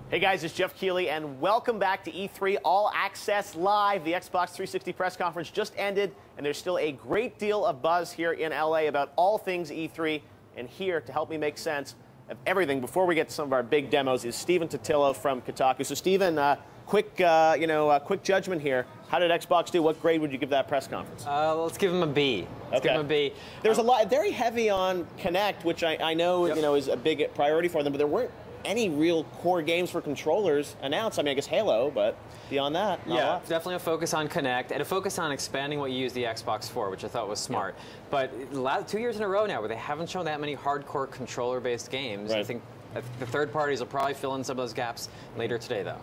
Hey guys, it's Jeff Keighley, and welcome back to E3 All Access Live. The Xbox 360 press conference just ended, and there's still a great deal of buzz here in LA about all things E3. And here to help me make sense of everything before we get to some of our big demos is Stephen Totilo from Kotaku. So Stephen, quick judgment here. How did Xbox do? What grade would you give that press conference? Let's give them a B. Let's give them a B. There's a lot, very heavy on Kinect, which I know is a big priority for them, but there weren't any real core games for controllers announced. I mean, I guess Halo, but beyond that, not a lot. Definitely a focus on Kinect and a focus on expanding what you use the Xbox for, which I thought was smart. But 2 years in a row now where they haven't shown that many hardcore controller-based games. Right. I think the third parties will probably fill in some of those gaps later today, though.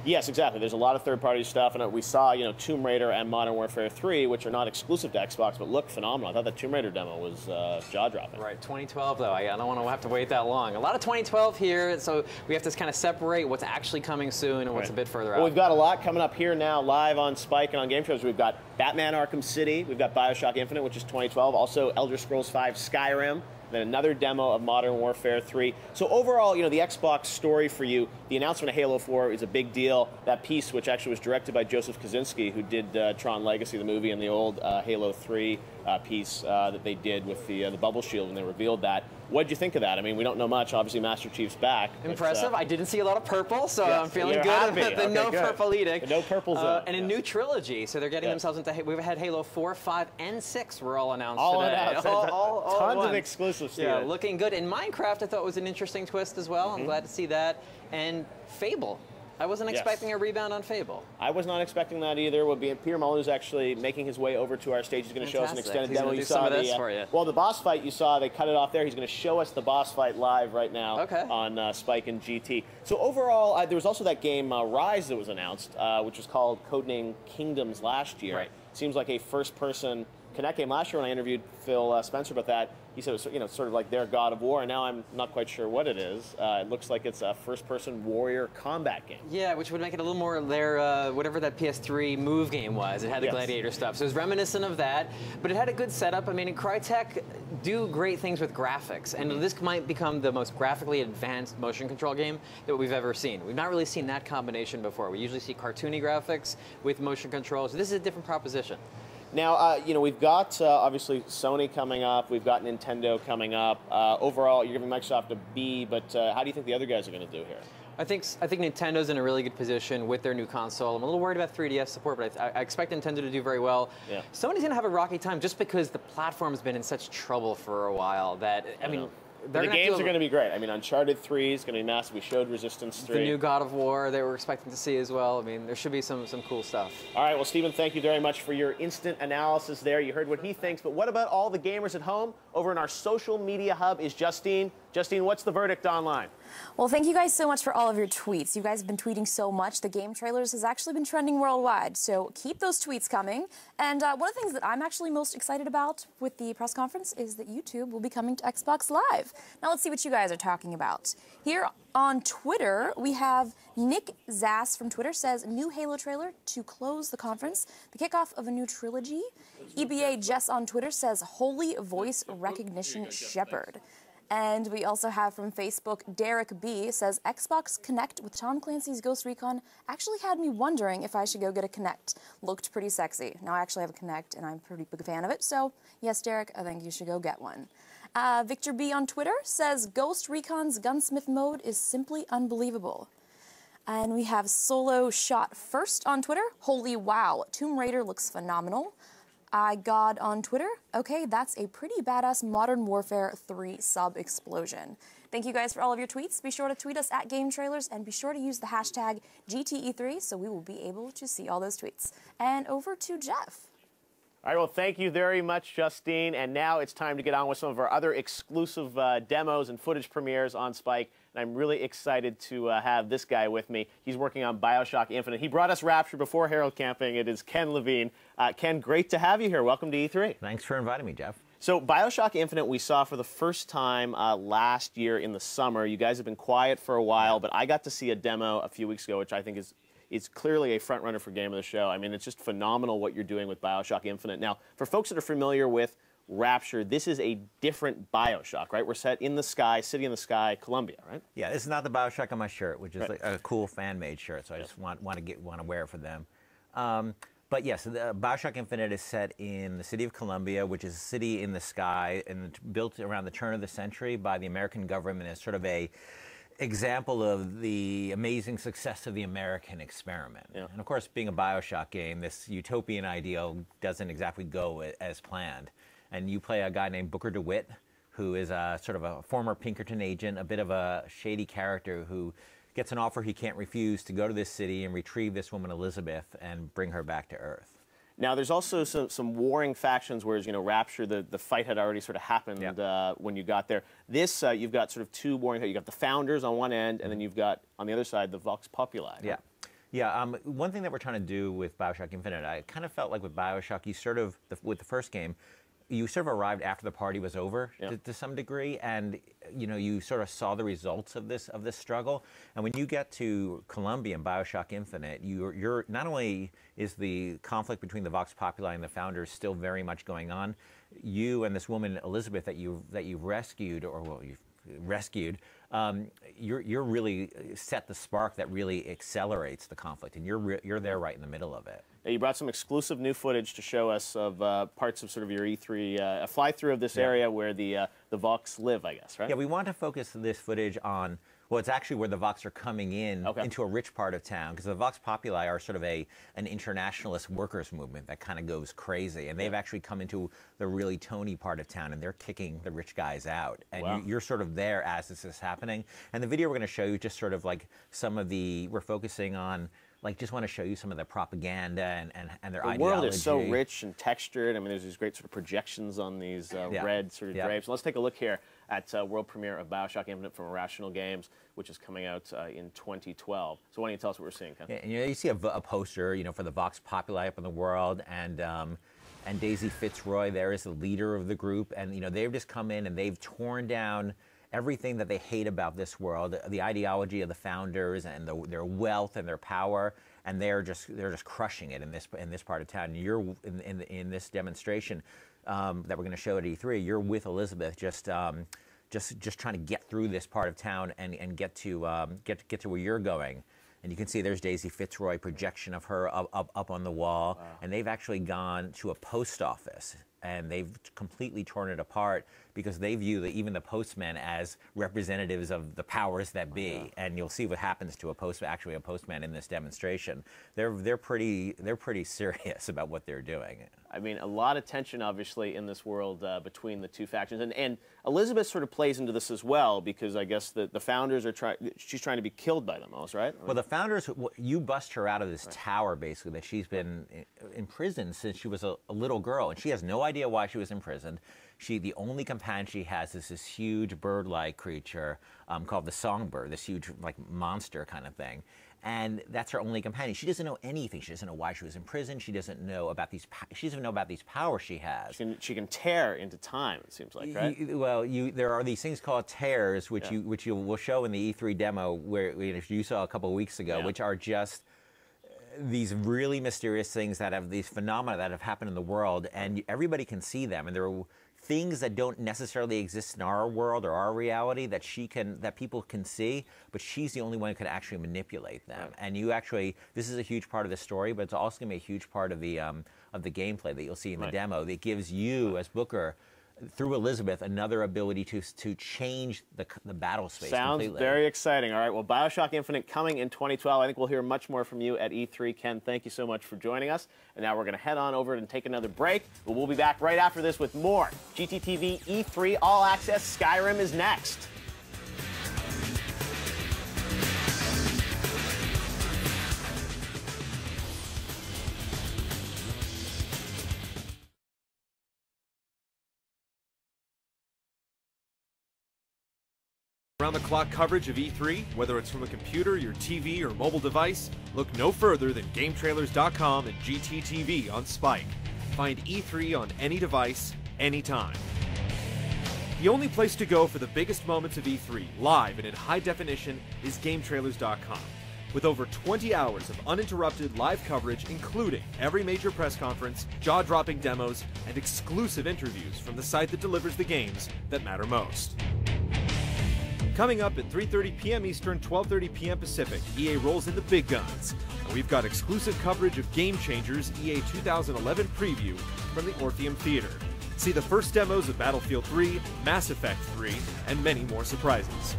Yes, exactly. There's a lot of third-party stuff, and we saw, Tomb Raider and Modern Warfare 3, which are not exclusive to Xbox, but look phenomenal. I thought that Tomb Raider demo was jaw-dropping. Right, 2012, though. I don't want to have to wait that long. A lot of 2012 here, so we have to kind of separate what's actually coming soon and what's a bit further out. Well, we've got a lot coming up here now, live on Spike and on Game Shows. We've got Batman Arkham City, we've got BioShock Infinite, which is 2012, also Elder Scrolls V Skyrim, then another demo of Modern Warfare 3. So overall, the Xbox story for you, the announcement of Halo 4 is a big deal. That piece, which actually was directed by Joseph Kosinski, who did Tron Legacy, the movie, and the old Halo 3 piece that they did with the bubble shield when they revealed that. What did you think of that? I mean, we don't know much. Obviously, Master Chief's back. Impressive. I didn't see a lot of purple, so yes, I'm feeling good about the no purple edict. The no purple zone. And a new trilogy, so they're getting themselves into. We've had Halo 4, 5, and 6 were all announced today. All tons of exclusives. Yeah, looking good. And Minecraft, I thought was an interesting twist as well. I'm glad to see that. And Fable. I wasn't expecting a rebound on Fable. I was not expecting that either. Peter Molyneux's actually making his way over to our stage. He's going to show us an extended demo. You saw well, the boss fight you saw, they cut it off there. He's going to show us the boss fight live right now on Spike and GT. So overall, there was also that game Rise that was announced, which was called Codename Kingdoms last year. Right. Seems like a first-person Kinect game. Last year when I interviewed Phil Spencer about that, he said it was sort of like their God of War, and now I'm not quite sure what it is. It looks like it's a first-person warrior combat game. Yeah, which would make it a little more their, whatever that PS3 Move game was. It had the Gladiator stuff, so it was reminiscent of that, but it had a good setup. I mean, Crytek do great things with graphics, and this might become the most graphically advanced motion control game that we've ever seen. We've not really seen that combination before. We usually see cartoony graphics with motion control, so this is a different proposition. Now, we've got, obviously, Sony coming up. We've got Nintendo coming up. Overall, you're giving Microsoft a B, but how do you think the other guys are going to do here? I think Nintendo's in a really good position with their new console. I'm a little worried about 3DS support, but I expect Nintendo to do very well. Yeah. Sony's going to have a rocky time just because the platform's been in such trouble for a while that, I mean... The games are going to be great. I mean, Uncharted 3 is going to be massive. We showed Resistance 3. The new God of War that we're expecting to see as well. I mean, there should be some cool stuff. All right, well, Stephen, thank you very much for your instant analysis there. You heard what he thinks, but what about all the gamers at home? Over in our social media hub is Justine. Justine, what's the verdict online? Well, thank you guys so much for all of your tweets. You guys have been tweeting so much. The game trailers has actually been trending worldwide, so keep those tweets coming. And one of the things that I'm actually most excited about with the press conference is that YouTube will be coming to Xbox Live. Now let's see what you guys are talking about. Here on Twitter, we have Nick Zass from Twitter says, new Halo trailer to close the conference, the kickoff of a new trilogy. EBA Jess on Twitter says, holy voice recognition shepherd. And we also have from Facebook, Derek B. says, Xbox Kinect with Tom Clancy's Ghost Recon actually had me wondering if I should go get a Kinect. Looked pretty sexy. Now I actually have a Kinect, and I'm a pretty big fan of it. So, yes, Derek, I think you should go get one. Victor B. on Twitter says, Ghost Recon's gunsmith mode is simply unbelievable. And we have Solo Shot First on Twitter. Holy wow, Tomb Raider looks phenomenal. iGod on Twitter. Okay, that's a pretty badass Modern Warfare 3 sub-explosion. Thank you guys for all of your tweets. Be sure to tweet us at Game Trailers and be sure to use the hashtag GTE3 so we will be able to see all those tweets. And over to Jeff. All right, well, thank you very much, Justine. And now it's time to get on with some of our other exclusive demos and footage premieres on Spike. And I'm really excited to have this guy with me. He's working on BioShock Infinite. He brought us Rapture before Herald Camping. It is Ken Levine. Ken, great to have you here. Welcome to E3. Thanks for inviting me, Jeff. So BioShock Infinite we saw for the first time last year in the summer. You guys have been quiet for a while, but I got to see a demo a few weeks ago, which I think is clearly a front runner for Game of the Show. I mean, it's just phenomenal what you're doing with BioShock Infinite. Now, for folks that are familiar with Rapture. This is a different BioShock, right? We're set in the sky, City in the Sky, Columbia, right? Yeah, this is not the BioShock on my shirt, which is like a cool fan-made shirt, so I just want to wear it for them. But yes, the BioShock Infinite is set in the city of Columbia, which is a city in the sky and built around the turn of the century by the American government as sort of a example of the amazing success of the American experiment. Yeah. And of course, being a BioShock game, this utopian ideal doesn't exactly go as planned. And you play a guy named Booker DeWitt, who is a sort of a former Pinkerton agent, a bit of a shady character who gets an offer he can't refuse to go to this city and retrieve this woman Elizabeth and bring her back to Earth. Now, there's also some warring factions, whereas, you know, Rapture, the fight had already sort of happened when you got there. This, you've got sort of two warring, you've got the Founders on one end, and then you've got, on the other side, the Vox Populi. Right? Yeah. Yeah, one thing that we're trying to do with BioShock Infinite, I kind of felt like with BioShock, you sort of, with the first game, you sort of arrived after the party was over to some degree, and you know you sort of saw the results of this struggle. And when you get to Columbia and BioShock Infinite, you're not only is the conflict between the Vox Populi and the Founders still very much going on, you and this woman Elizabeth that you rescued, or well, you've rescued, you're really set the spark that really accelerates the conflict, and you're there right in the middle of it. Now, you brought some exclusive new footage to show us of parts of sort of your E3 a fly-through of this area where the Vox live, I guess, right? Yeah, we want to focus this footage on, well, it's actually where the Vox are coming in into a rich part of town, because the Vox Populi are sort of an internationalist workers movement that kind of goes crazy, and they've actually come into the really Tony part of town, and they're kicking the rich guys out, and you're sort of there as this is happening. And the video we're going to show you just sort of like some of the, we're focusing on, like, just want to show you some of the propaganda and their ideology. The world is so rich and textured. I mean, there's these great sort of projections on these red sort of drapes. Let's take a look here at world premiere of BioShock Infinite from Irrational Games, which is coming out in 2012. So why don't you tell us what we're seeing, Ken? Yeah, you know, you see a poster, you know, for the Vox Populi up in the world, and Daisy Fitzroy there is the leader of the group, and you know they've just come in and they've torn down everything that they hate about this world, the ideology of the Founders and their wealth and their power, and they're just crushing it in this part of town. And you're in this demonstration that we're going to show at E3. You're with Elizabeth, just trying to get through this part of town and get to where you're going. And you can see there's Daisy Fitzroy, projection of her up on the wall, and they've actually gone to a post office. And they've completely torn it apart because they view even the postmen as representatives of the powers that be. And you'll see what happens to a postman in this demonstration. They're pretty serious about what they're doing. I mean, a lot of tension, obviously, in this world between the two factions. And Elizabeth sort of plays into this as well, because I guess the Founders are she's trying to be killed by them almost, right? Well, the Founders, you bust her out of this tower, basically, that she's been imprisoned since she was a little girl. And she has no idea why she was imprisoned. The only companion she has is this huge bird-like creature called the Songbird, this huge, like, monster kind of thing. And that's her only companion. She doesn't know anything. She doesn't know why she was in prison. She doesn't know about these. She doesn't know about these powers she has. She can tear into time. It seems like, right? There are these things called tears, which you will show in the E3 demo, where you saw a couple of weeks ago, which are just these really mysterious things that have these phenomena that have happened in the world, and everybody can see them. And there are things that don't necessarily exist in our world or our reality that people can see, but she's the only one who can actually manipulate them. And this is a huge part of the story, but it's also going to be a huge part of the gameplay that you'll see in the demo that gives you, as Booker, through Elizabeth, another ability to change the battle space completely. Sounds very exciting. All right, well, BioShock Infinite coming in 2012. I think we'll hear much more from you at E3. Ken, thank you so much for joining us. And now we're going to head on over and take another break. But we'll be back right after this with more GTTV E3 All Access. Skyrim is next. Round-the-clock coverage of E3, whether it's from a computer, your TV, or mobile device, look no further than GameTrailers.com and GTTV on Spike. Find E3 on any device, anytime. The only place to go for the biggest moments of E3, live and in high definition, is GameTrailers.com. with over 20 hours of uninterrupted live coverage, including every major press conference, jaw-dropping demos, and exclusive interviews from the site that delivers the games that matter most. Coming up at 3:30 p.m. Eastern, 12:30 p.m. Pacific, EA rolls in the big guns. And we've got exclusive coverage of Game Changers EA 2011 preview from the Orpheum Theater. See the first demos of Battlefield 3, Mass Effect 3, and many more surprises.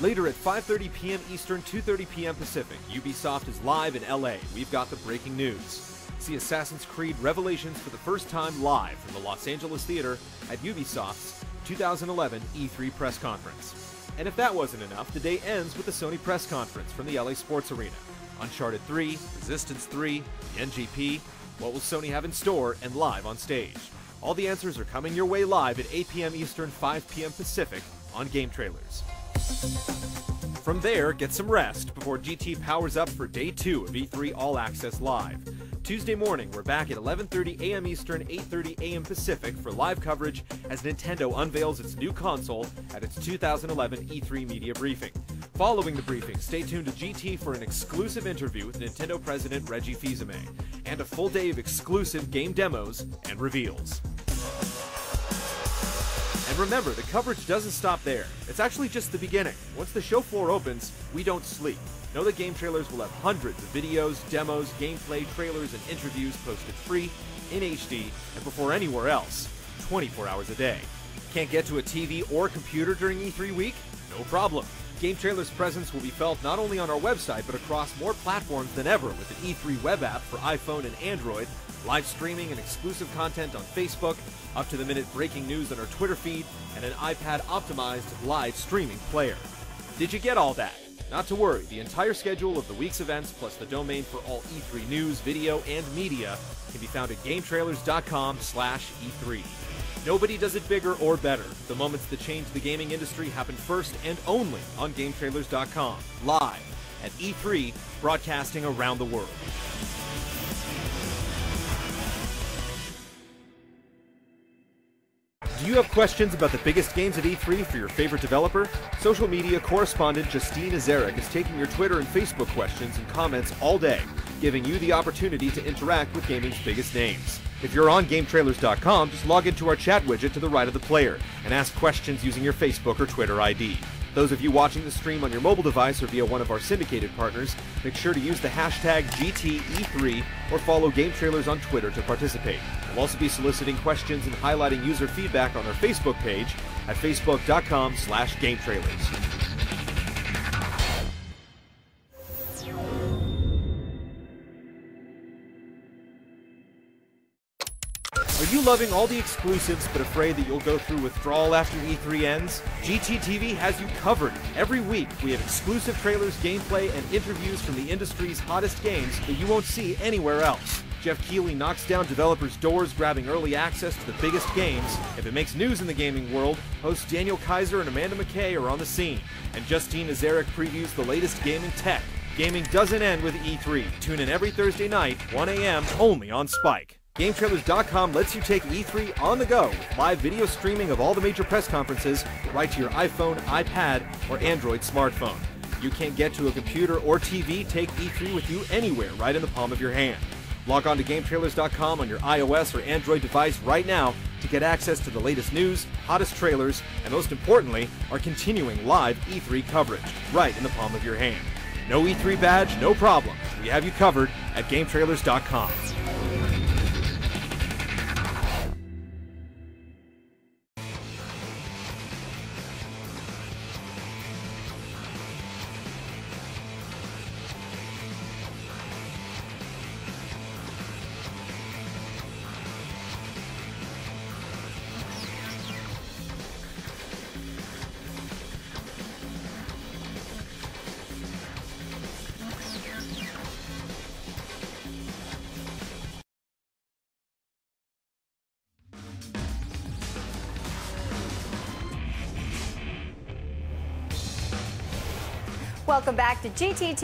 Later at 5:30 p.m. Eastern, 2:30 p.m. Pacific, Ubisoft is live in LA. We've got the breaking news. See Assassin's Creed Revelations for the first time live from the Los Angeles Theater at Ubisoft's 2011 E3 press conference. And if that wasn't enough, the day ends with the Sony press conference from the LA Sports Arena. Uncharted 3, Resistance 3, the NGP, what will Sony have in store, and live on stage. All the answers are coming your way live at 8 p.m. Eastern, 5 p.m. Pacific on Game Trailers. From there, get some rest before GT powers up for Day 2 of E3 All Access Live. Tuesday morning, we're back at 11:30 a.m. Eastern, 8:30 a.m. Pacific for live coverage as Nintendo unveils its new console at its 2011 E3 media briefing. Following the briefing, stay tuned to GT for an exclusive interview with Nintendo President Reggie Fils-Aimé and a full day of exclusive game demos and reveals. And remember, the coverage doesn't stop there. It's actually just the beginning. Once the show floor opens, we don't sleep. Know that Game Trailers will have hundreds of videos, demos, gameplay, trailers, and interviews posted free, in HD, and before anywhere else, 24 hours a day. Can't get to a TV or computer during E3 week? No problem. Game Trailers' presence will be felt not only on our website, but across more platforms than ever with an E3 web app for iPhone and Android, live streaming and exclusive content on Facebook, up-to-the-minute breaking news on our Twitter feed, and an iPad-optimized live streaming player. Did you get all that? Not to worry, the entire schedule of the week's events, plus the domain for all E3 news, video, and media can be found at GameTrailers.com/E3. Nobody does it bigger or better. The moments that change the gaming industry happen first and only on GameTrailers.com, live at E3, broadcasting around the world. Do you have questions about the biggest games at E3 for your favorite developer? Social media correspondent Justine Azarek is taking your Twitter and Facebook questions and comments all day, giving you the opportunity to interact with gaming's biggest names. If you're on GameTrailers.com, just log into our chat widget to the right of the player and ask questions using your Facebook or Twitter ID. Those of you watching the stream on your mobile device or via one of our syndicated partners, make sure to use the hashtag GTE3 or follow Game Trailers on Twitter to participate. We'll also be soliciting questions and highlighting user feedback on our Facebook page at facebook.com/GameTrailers. Are you loving all the exclusives but afraid that you'll go through withdrawal after E3 ends? GTTV has you covered. Every week we have exclusive trailers, gameplay, and interviews from the industry's hottest games that you won't see anywhere else. Jeff Keighley knocks down developers' doors, grabbing early access to the biggest games. If it makes news in the gaming world, hosts Daniel Kaiser and Amanda McKay are on the scene. And Justine Azarek previews the latest gaming tech. Gaming doesn't end with E3. Tune in every Thursday night, 1 a.m., only on Spike. GameTrailers.com lets you take E3 on the go with live video streaming of all the major press conferences right to your iPhone, iPad, or Android smartphone. You can't get to a computer or TV, take E3 with you anywhere right in the palm of your hand. Log on to GameTrailers.com on your iOS or Android device right now to get access to the latest news, hottest trailers, and most importantly, our continuing live E3 coverage right in the palm of your hand. No E3 badge, no problem. We have you covered at GameTrailers.com. Welcome back to GTT.